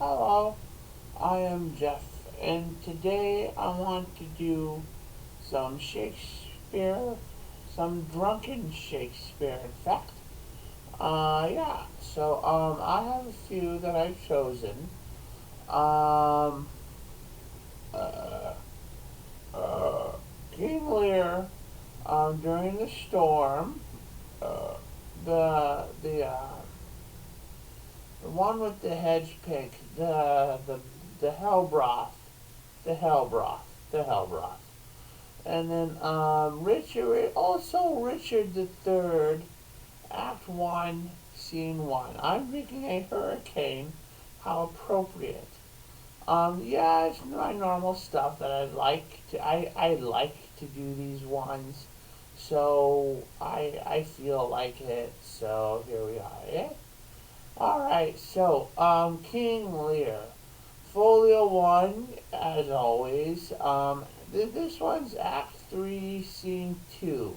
Hello, I am Jeff, and today I want to do some Shakespeare, some drunken Shakespeare, in fact. Yeah, so I have a few that I've chosen. Um, uh, uh, King Lear, during the storm, uh, the one with the hedge pig, the hell broth, the hell broth, the hell broth. And then Richard the Third, Act One, Scene One. I'm making a hurricane. How appropriate. Yeah, it's my normal stuff that I like to do these ones. So I feel like it. So here we are. Yeah. All right. So King Lear. Folio 1, as always. This one's Act 3, Scene 2.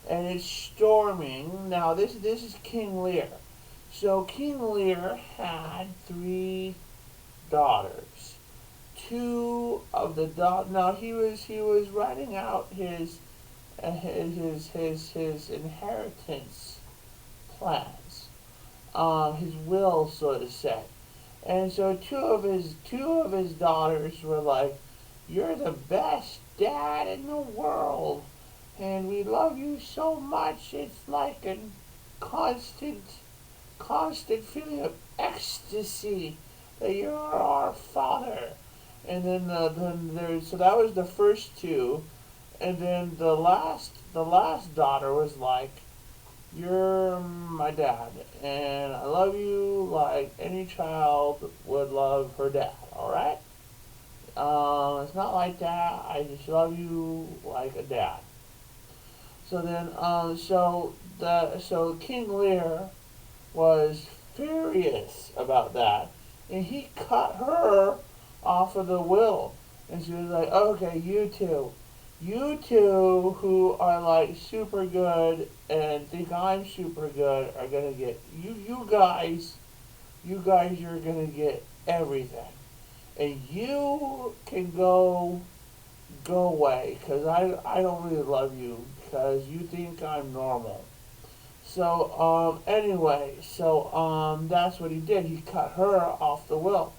And it's storming. Now, this is King Lear. So, King Lear had three daughters. Two of the daughters. Now, he was writing out his inheritance plans, his will, so to say. And so two of his daughters were like, "You're the best dad in the world, and we love you so much. It's like a constant, constant feeling of ecstasy that you're our father." And then there's so that was the first two, and then the last daughter was like, "You're my dad, and I love you like any child would love her dad, alright? It's not like that. I just love you like a dad." So then, so King Lear was furious about that, and he cut her off of the will. And she was like, "Okay, you two who are like super good and think I'm super good are gonna get you guys are gonna get everything, and you can go away because I don't really love you because you think I'm normal." So anyway, so that's what he did. He cut her off the will.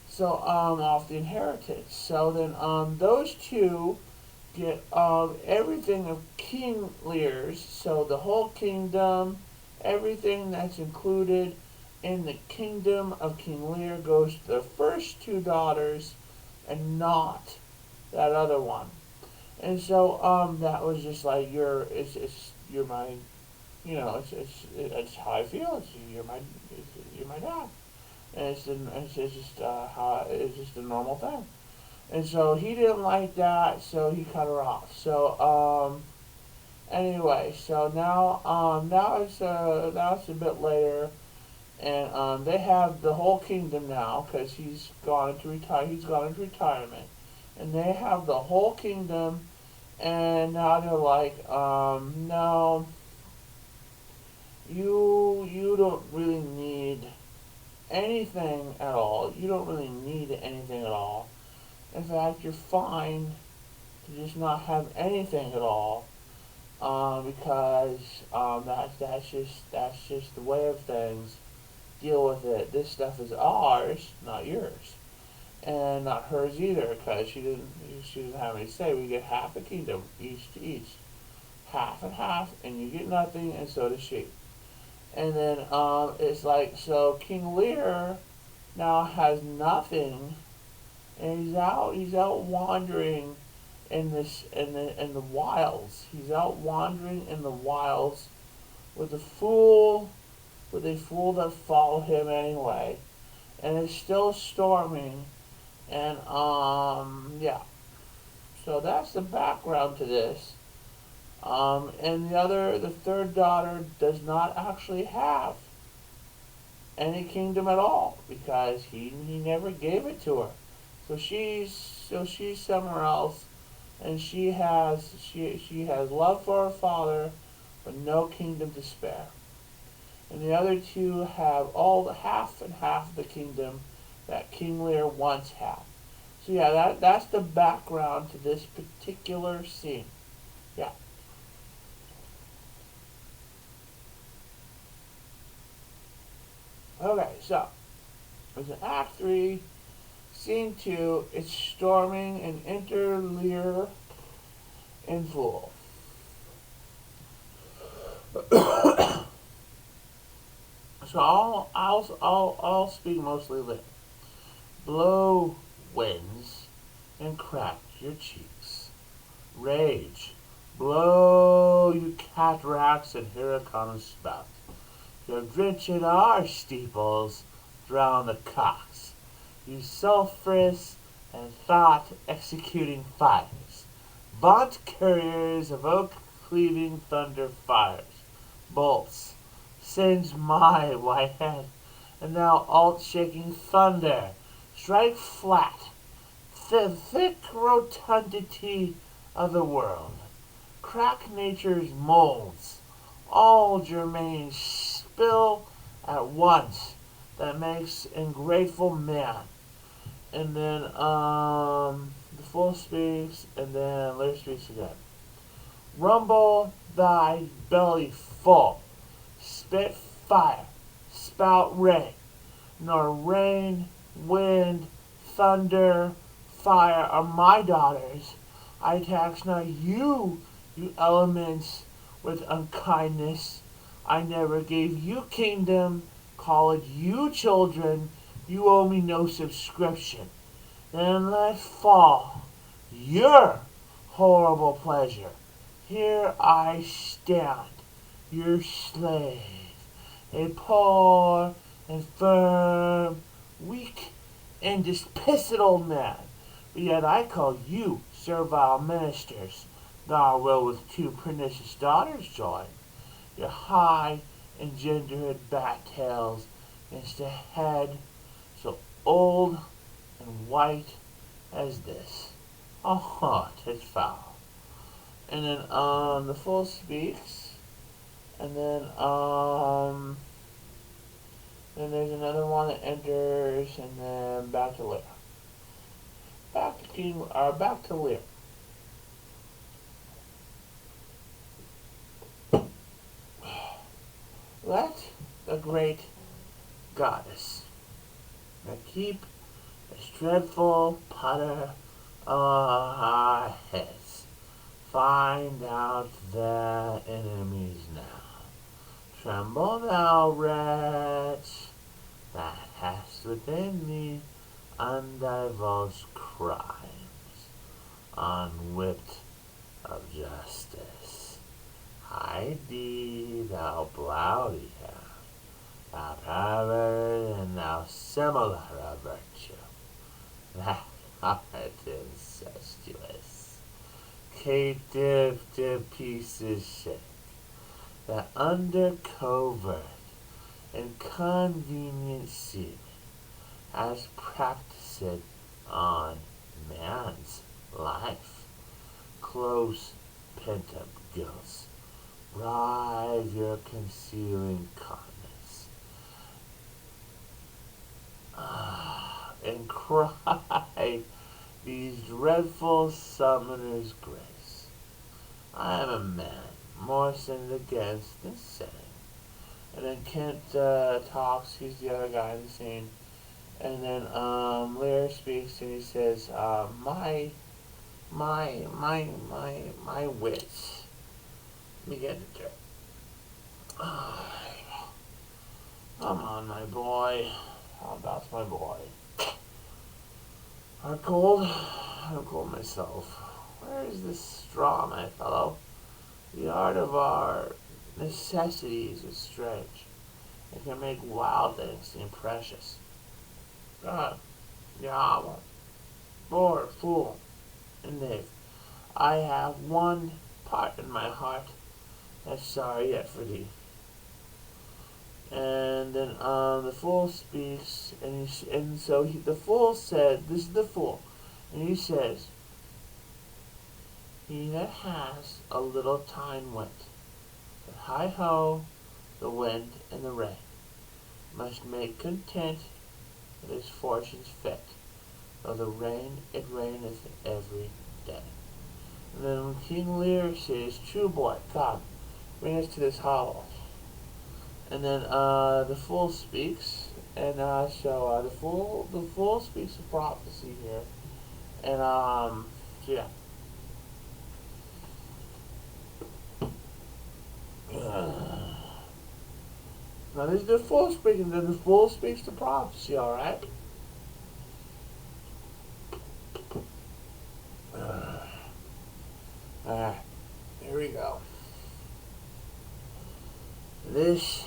So off the inheritance. So then those two get everything of King Lear's, so the whole kingdom, everything that's included in the kingdom of King Lear goes to the first two daughters and not that other one. And so that was just like you're my it's how I feel. You're my dad, and it's just how it's just a normal thing. And so he didn't like that, so he cut her off. So anyway, so now it's a bit later, and they have the whole kingdom now because he's gone into retire. He's gone into retirement, and they have the whole kingdom. And now they're like, no, you don't really need anything at all. You don't really need anything at all. In fact, you're fine to just not have anything at all, because that's just the way of things. Deal with it. This stuff is ours, not yours, and not hers either, because she doesn't have any say. We get half the kingdom, each to each, half and half, and you get nothing, and so does she. And then it's like so King Lear now has nothing, and he's out wandering in the wilds. He's out wandering in the wilds with a fool that followed him anyway, and it's still storming. And yeah, so that's the background to this. And the third daughter does not actually have any kingdom at all because he never gave it to her. So she's somewhere else, and she has love for her father, but no kingdom to spare. And the other two have all the half and half of the kingdom, that King Lear once had. So yeah, that's the background to this particular scene. Yeah. Okay, so it's in Act 3, Scene 2. It's storming and enter Lear and Fool. So I'll speak mostly Lear. Blow winds and crack your cheeks. Rage, blow you cataracts and hurricane spout. Your drenching our steeples, drown the cocks. You sulphurous and thought executing fires. Vaunt couriers of oak cleaving thunder fires. Bolts, singe my white head, and now alt shaking thunder. Strike flat, the thick rotundity of the world. Crack nature's molds, all germane spill at once that makes ungrateful man. And then the Fool speaks, and then Lear speaks again. Rumble thy belly full, spit fire, spout rain, nor rain, wind, thunder, fire are my daughters. I tax not you, you elements, with unkindness. I never gave you kingdom, call it you children, you owe me no subscription. Then let fall your horrible pleasure. Here I stand, your slave, a poor and firm, weak and despicable man, but yet I call you servile ministers. Thou will with two pernicious daughters join, your high engendered bat tails against a head so old and white as this. Oh, 'tis foul. And then the Fool speaks, and then there's another one that enters, and then back to Lear. Back to Lear. Let the great goddess that keep this dreadful putter of our heads find out their enemies now. Tremble thou, wretch, that hast within thee undivulged crimes, unwhipped of justice. Hide thee, thou bloody hair, thou pervert and thou similar of virtue, that art incestuous, caitiff to pieces shake, that under covert and convenient seeming has practiced it on man's life. Close pent-up guilts rive your concealing continence, and cry these dreadful summoners grace. I am a man more sinned against than sinning. And then Kent talks, he's the other guy in the scene. And then Lear speaks and he says, my wits begin to turn. Come on, my boy. Oh, that's my boy. I'm cold myself. Where is this straw, my fellow? The art of our necessities is strange. It can make wild things seem precious. God, Yahweh, poor fool, and knave. I have one part in my heart that's sorry yet for thee. And then the Fool speaks, and the Fool said, this is the Fool, and he says, he that has a little time wit, but hi-ho, the wind and the rain, must make content and his fortunes fit. Though the rain, it raineth every day. And then when King Lear says, "True boy, come, bring us to this hovel." And then the fool speaks, and the fool speaks a prophecy here, and so yeah. Now this is the fool speaking. Then the fool speaks the prophecy. All right. Alright, here we go. This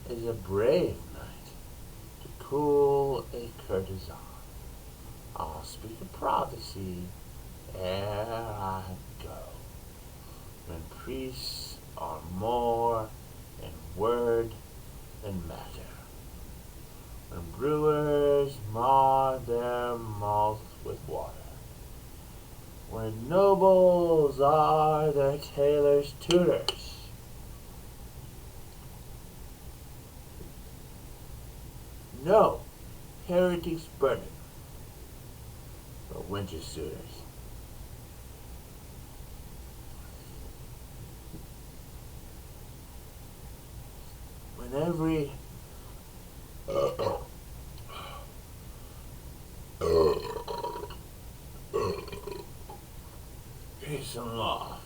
is a brave night to cool a courtesan. I'll speak a prophecy ere I go. When priests are more in word than matter, when brewers mar their malt with water, when nobles are their tailors' tutors, no heretics burning, but winter suitors. When every peace and law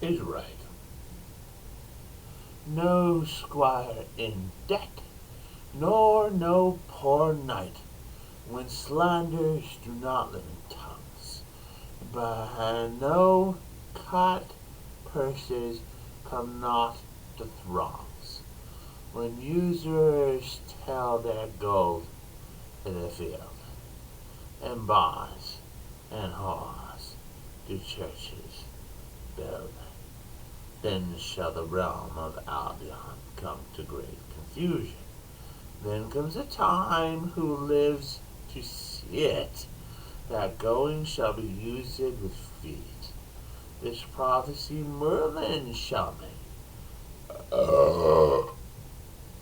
is right, no squire in debt, nor no poor knight, when slanders do not live in tongues, but no cut purses come not to throngs, when usurers tell their gold in the field, and bonds and whores do churches build. Then shall the realm of Albion come to great confusion. Then comes a time who lives to see it, that going shall be used with feet. This prophecy Merlin shall make,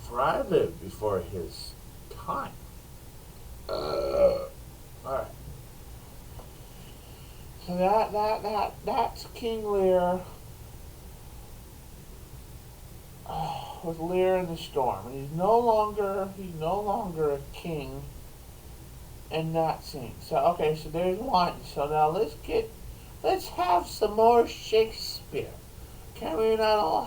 for I lived before his time. Alright. So that's King Lear with Lear in the storm. And he's no longer a king in that scene. So okay, so there's one. So now let's have some more Shakespeare. Can we not all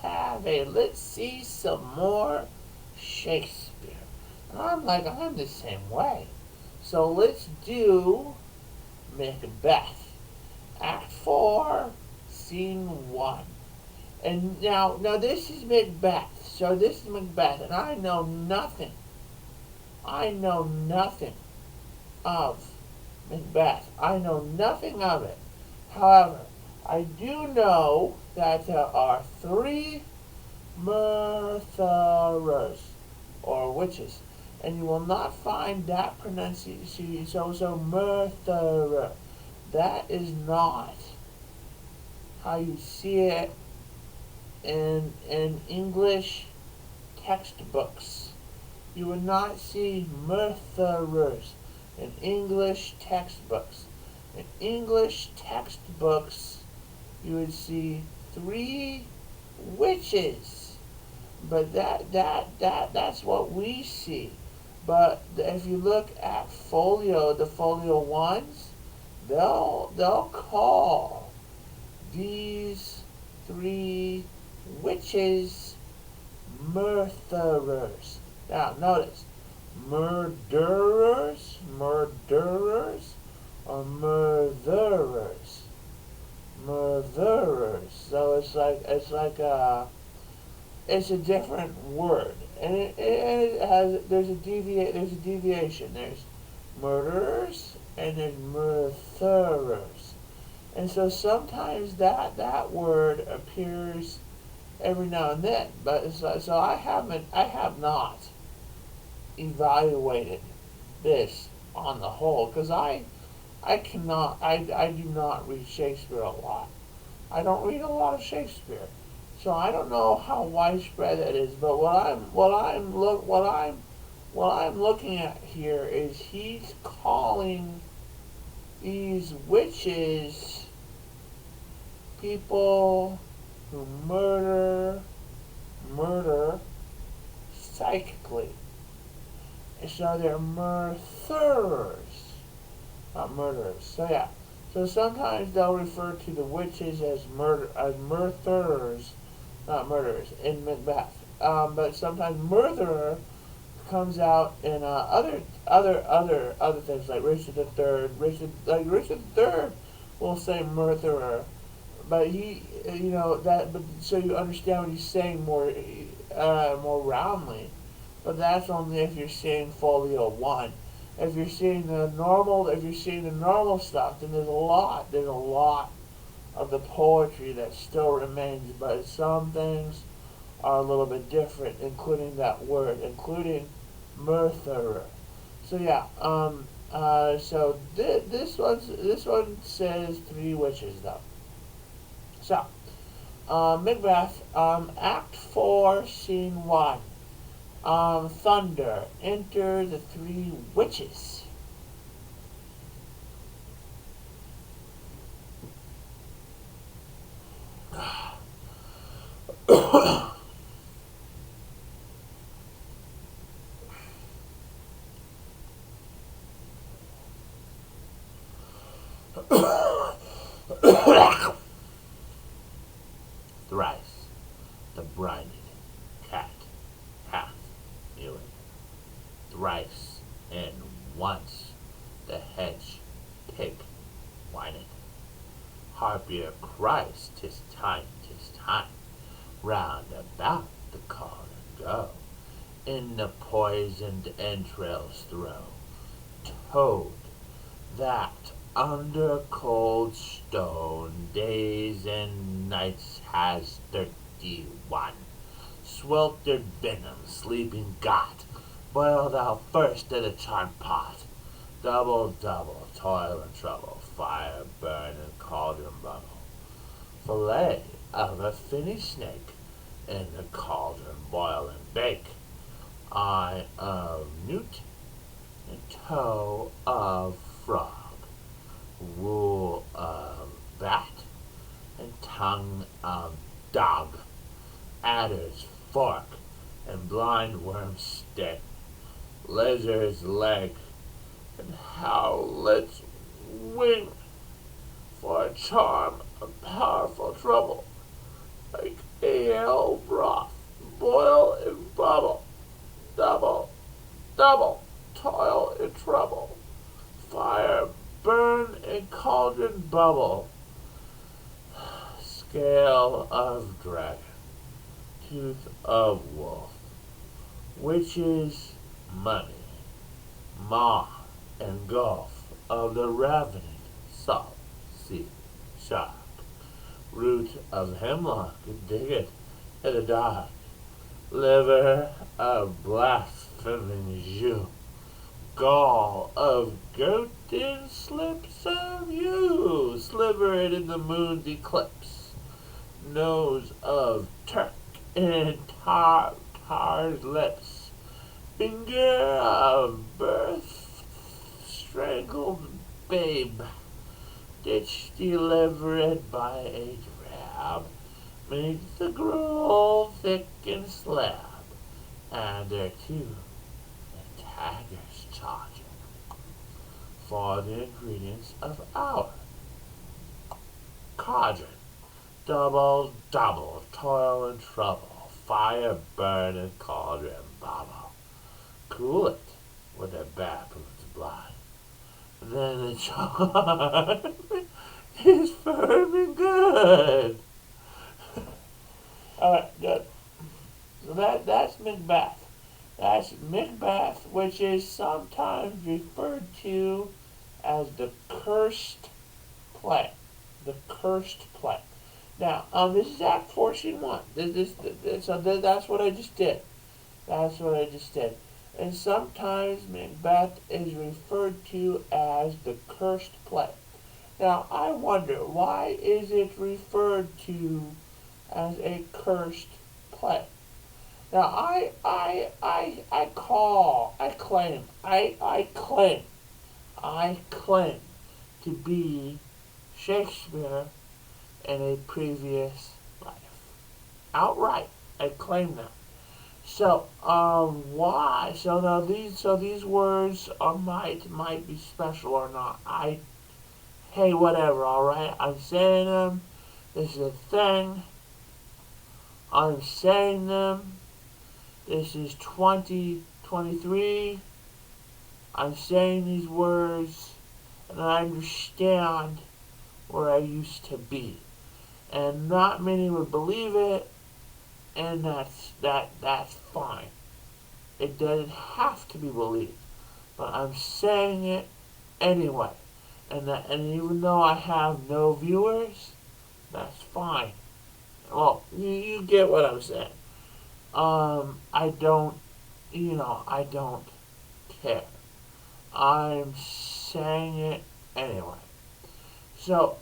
have let's see some more Shakespeare? And I'm the same way. So let's do Macbeth, Act 4, Scene 1. And now this is Macbeth. So this is Macbeth, and I know nothing of Macbeth. I know nothing of it. However, I do know that there are 3 murderers, or witches, and you will not find that pronunciation. So murderer. That is not how you see it in English textbooks. You would not see murderers in English textbooks. In English textbooks, you would see 3 witches. But that's what we see. But if you look at Folio, the Folio ones, they'll call these 3 witches murderers. Now notice, murderers, or murderers. So it's a different word, and it has there's a deviation. There's murderers and there's murderers, and so sometimes that word appears every now and then. But so I have not evaluated this on the whole, because I do not read Shakespeare a lot. I don't read a lot of Shakespeare. So I don't know how widespread that is, but what I'm looking at here is he's calling these witches people who murder psychically. And so they're murderers, not murderers. So yeah. So sometimes they'll refer to the witches as murderers, not murderers, in Macbeth. But sometimes murderer comes out in other things like Richard III. Richard III will say murderer, but but so you understand what he's saying more roundly. But that's only if you're seeing Folio 1. If you're seeing the normal stuff, then there's a lot of the poetry that still remains, but some things are a little bit different, including that word, including murderer. So yeah, this one says three witches though. So, Macbeth, Act 4, Scene 1. Thunder, enter the three witches. Thrice the brinded cat hath mewed. Thrice and once the hedge pig whined. Harpier cries, 'tis time, 'tis time. Round about the cauldron go, in the poisoned entrails throw. Toad, that under cold stone days and nights has 31 sweltered venom sleeping got. Boil thou first in a charmed pot. Double, double, toil and trouble, fire, burn, and cauldron bubble. Fillet of a finny snake in the cauldron boil and bake. Eye of newt and toe of frog, wool of bat and tongue of dog, adder's fork and blind worm's stick, lizard's leg and howlet's wing, for a charm of powerful trouble, like ale broth, boil and bubble, double, double, toil and trouble, fire, burn, and cauldron bubble, scale of dragon, tooth of wolf, witch's money, maw and gulf of the ravening salt sea shark, root of hemlock diggeth in the dark, liver of blaspheming Jew, gall of goat in slips of you, slivered in the moon's eclipse, nose of Turk in tar's lips, finger of birth strangled babe, ditch delivered by a drab, makes the gruel thick and slab, and thereto the tagger's charging. For the ingredients of our cauldron, double, double, toil and trouble, fire, burn, and cauldron bubble. Cool it with a baphomet's blood. Then the charm is firm and good. Alright, good. So that's Macbeth. That's Macbeth, which is sometimes referred to as the cursed play. The cursed play. Now, this is Act 4, Scene 1. That's what I just did. That's what I just did. And sometimes Macbeth is referred to as the cursed play. Now, I wonder, why is it referred to as a cursed play. Now, I claim to be Shakespeare in a previous life. Outright, I claim that. So, why? So these words might be special or not. Hey, whatever. All right, I'm saying them. This is a thing. I'm saying them. This is 2023. I'm saying these words, and I understand where I used to be. And not many would believe it, and that's fine. It doesn't have to be believed, but I'm saying it anyway. And even though I have no viewers, that's fine. Well, you get what I'm saying. I don't, I don't care. I'm saying it anyway. So,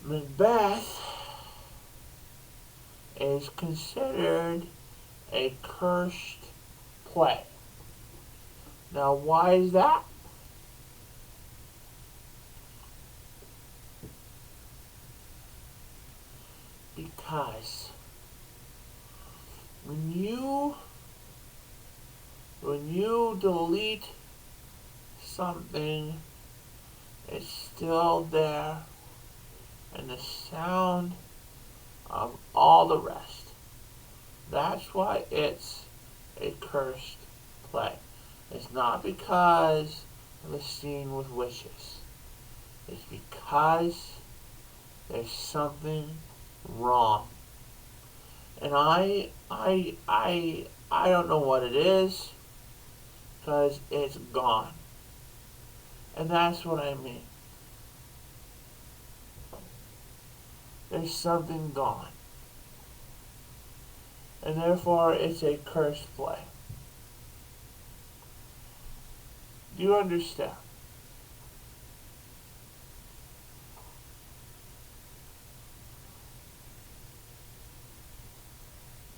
Macbeth is considered a cursed play. Now, why is that? Because when you delete something, it's still there, and the sound of all the rest. That's why it's a cursed play. It's not because of the scene with witches. It's because there's something wrong. And I don't know what it is, because it's gone. And that's what I mean. There's something gone. And therefore, it's a cursed play. Do you understand?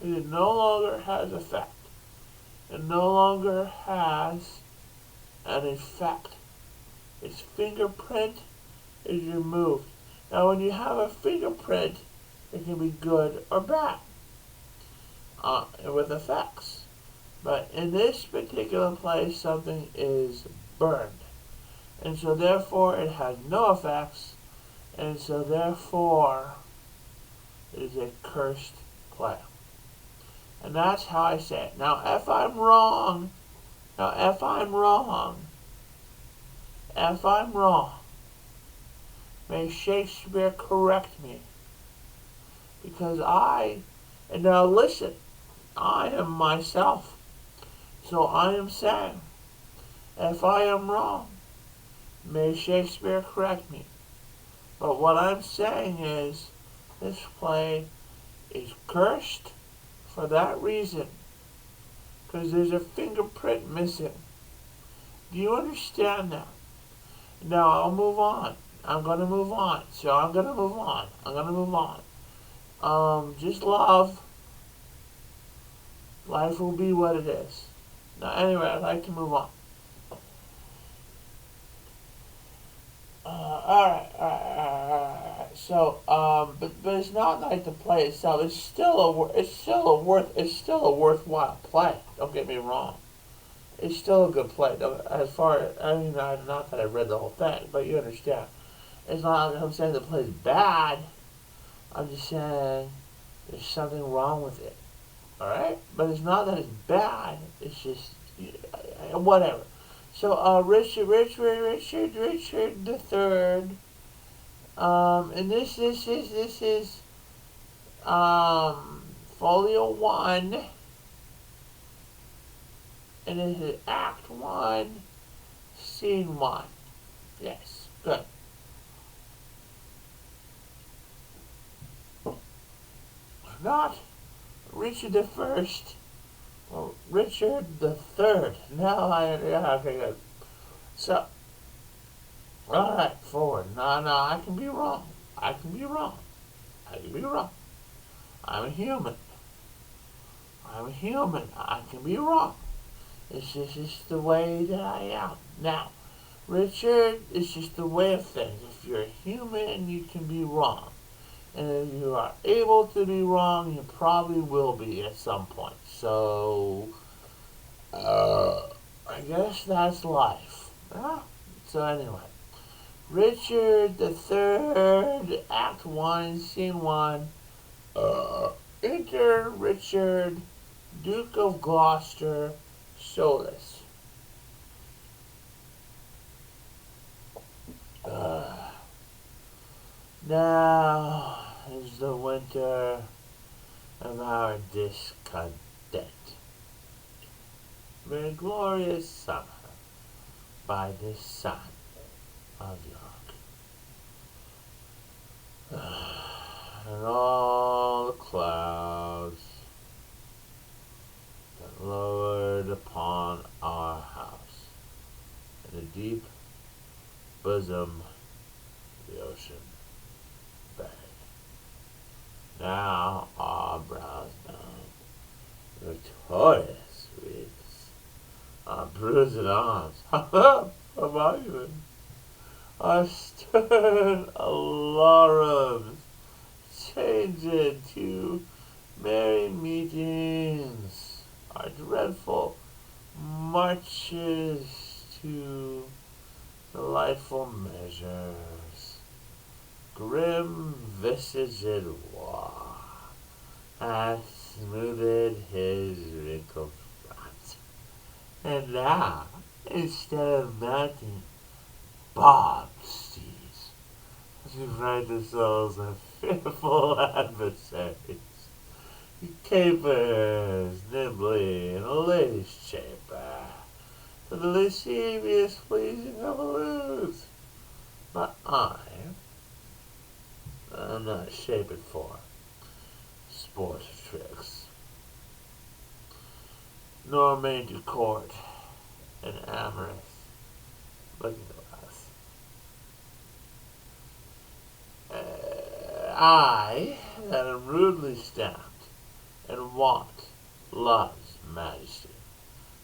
It no longer has effect. It no longer has an effect. Its fingerprint is removed. Now, when you have a fingerprint, it can be good or bad with effects. But in this particular place, something is burned. And so therefore, it has no effects. And so therefore, it is a cursed play. And that's how I say it. Now, if I'm wrong, may Shakespeare correct me. Because and now listen, I am myself. So I am saying, if I am wrong, may Shakespeare correct me. But what I'm saying is, this play is cursed for that reason. Because there's a fingerprint missing. Do you understand that? Now I'll move on. I'm going to move on. So I'm going to move on. Just love. Life will be what it is. Now anyway, I'd like to move on. Alright. So, but it's not like the play itself. It's still a worthwhile play. Don't get me wrong. It's still a good play. Not that I read the whole thing, but you understand. It's not like I'm saying the play's bad. I'm just saying there's something wrong with it. Alright? But it's not that it's bad. It's just, whatever. So, Richard the Third. And this is Folio 1. And this is Act 1, Scene 1. Yes, good. Not Richard the First. Well, Richard the Third. Okay, good. So, Alright, forward. No, no, I can be wrong. I can be wrong. I can be wrong. I'm a human. I'm a human. I can be wrong. It's just the way that I am. Now, Richard, it's just the way of things. If you're a human, you can be wrong. And if you are able to be wrong, you probably will be at some point. So, I guess that's life. Yeah. So anyway, Richard the Third, Act One, Scene One. Enter Richard, Duke of Gloucester, Solus. Now is the winter of our discontent. Very glorious summer by the sun of York. And all the clouds that lowered upon our house in the deep bosom of the ocean bay. Now our brows down, victorious wreaths, our bruised arms, a monument, our stern alarums, change into merry meetings, our dreadful marches to delightful measures, grim visaged war hath smoothed his wrinkled front, and now, instead of mounting bob steeds, to find the souls of fearful adversaries, he capers nimbly in a lady's chamber, to the lascivious pleasing of a lute. But I'm not shaped for sport tricks, nor made to court an amorous looking glass. I, that am rudely stamped, and want love's majesty,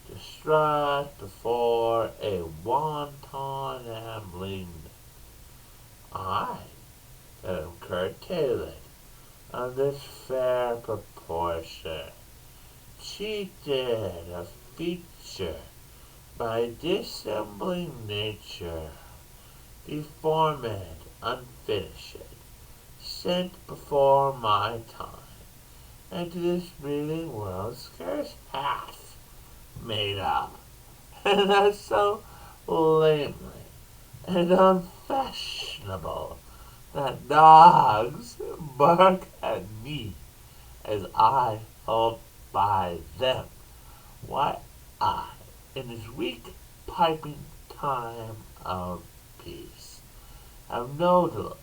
to strut before a wanton ambling, I, that am curtailed of this fair proportion, cheated of feature by dissembling nature, deformed, unfinished, sent before my time, and to this breathing world scarce half made up, and that's so lamely and unfashionable that dogs bark at me as I hold by them. Why, I, in this weak piping time of peace, have no delight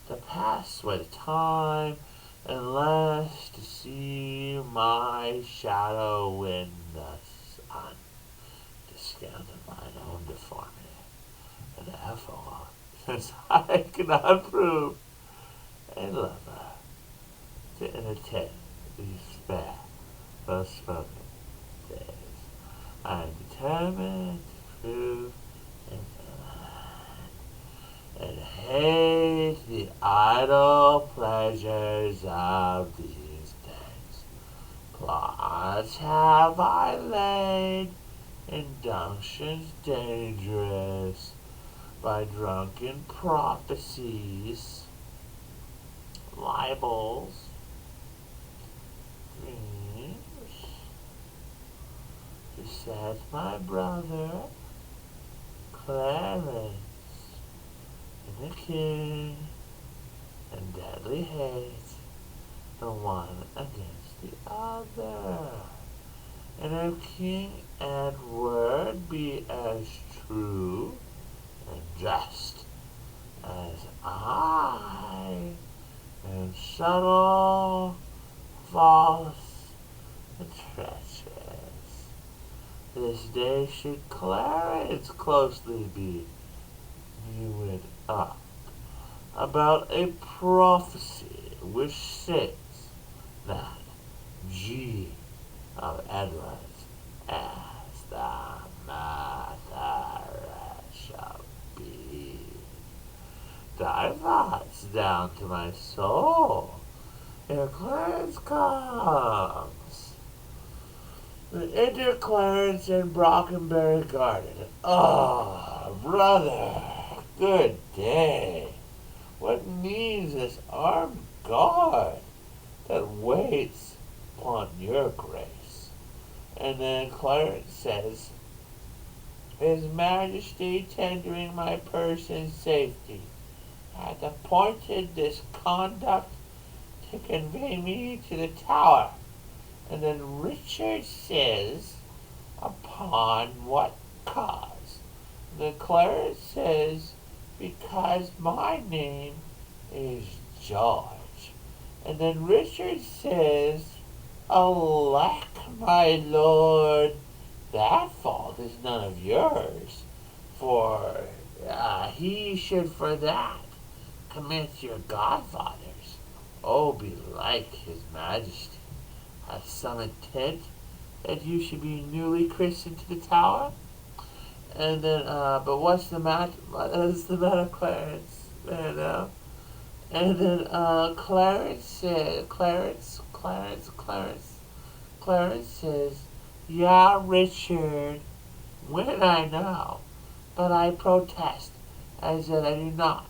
to pass away the time unless to see my shadow in the sun, discount mine own deformity, and therefore, since I cannot prove a lover to entertain these fair, well-spoken days, I am determined to prove and hate the idle pleasures of these days. Plots have I laid, inductions dangerous, by drunken prophecies, libels, dreams, to set my brother Clarence and the king and deadly hate the one against the other. And if King Edward be as true and just as I am subtle, false, and treacherous, this day should Clarence closely be knew it up about a prophecy which says that G of Edwards as the mother shall be. Thy thoughts down to my soul. Here Clarence comes. Enter Clarence in Brockenberry Garden. Oh, brother, good day. What means this armed guard that waits upon your grace? And then Clarence says, His Majesty, tendering my person's safety, hath appointed this conduct to convey me to the Tower. And then Richard says, upon what cause? The Clarence says, because my name is George. And then Richard says, alack, my lord, that fault is none of yours, for he should for that commit your godfathers. Oh, belike his majesty hath some intent that you should be newly christened to the Tower. And then, but what's the matter? What is the matter, Clarence? And then, Clarence said, Clarence says, yeah, Richard, when I know, but I protest, as that I do not,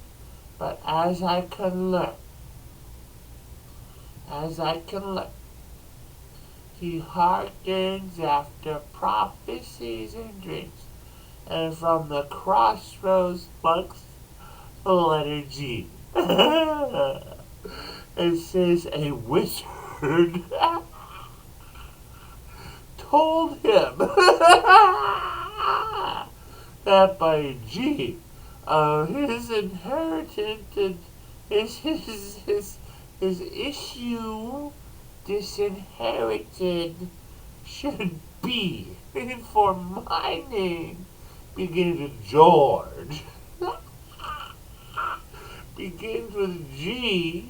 but as I can learn, he hearkens after prophecies and dreams, and from the crossroads plucks the letter G. It says a wizard told him that by G, his inheritance and his issue disinherited should be, for my name begins with George, begins with G,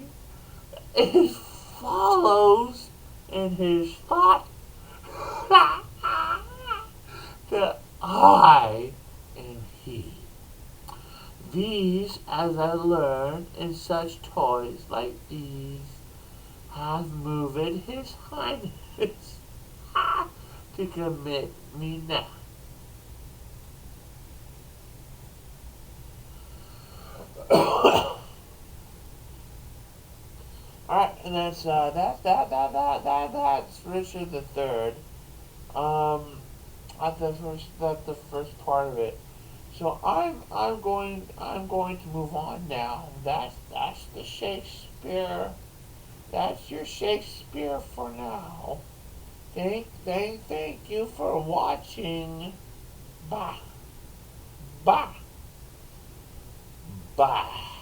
it follows in his thought that I am he. These, as I learn in such toys like these, have moved his highness to commit me now. Alright, and that's Richard the Third. That's the first part of it. So I'm going to move on now. That's the Shakespeare. That's your Shakespeare for now. Thank you for watching. Bye. Bye. Bye.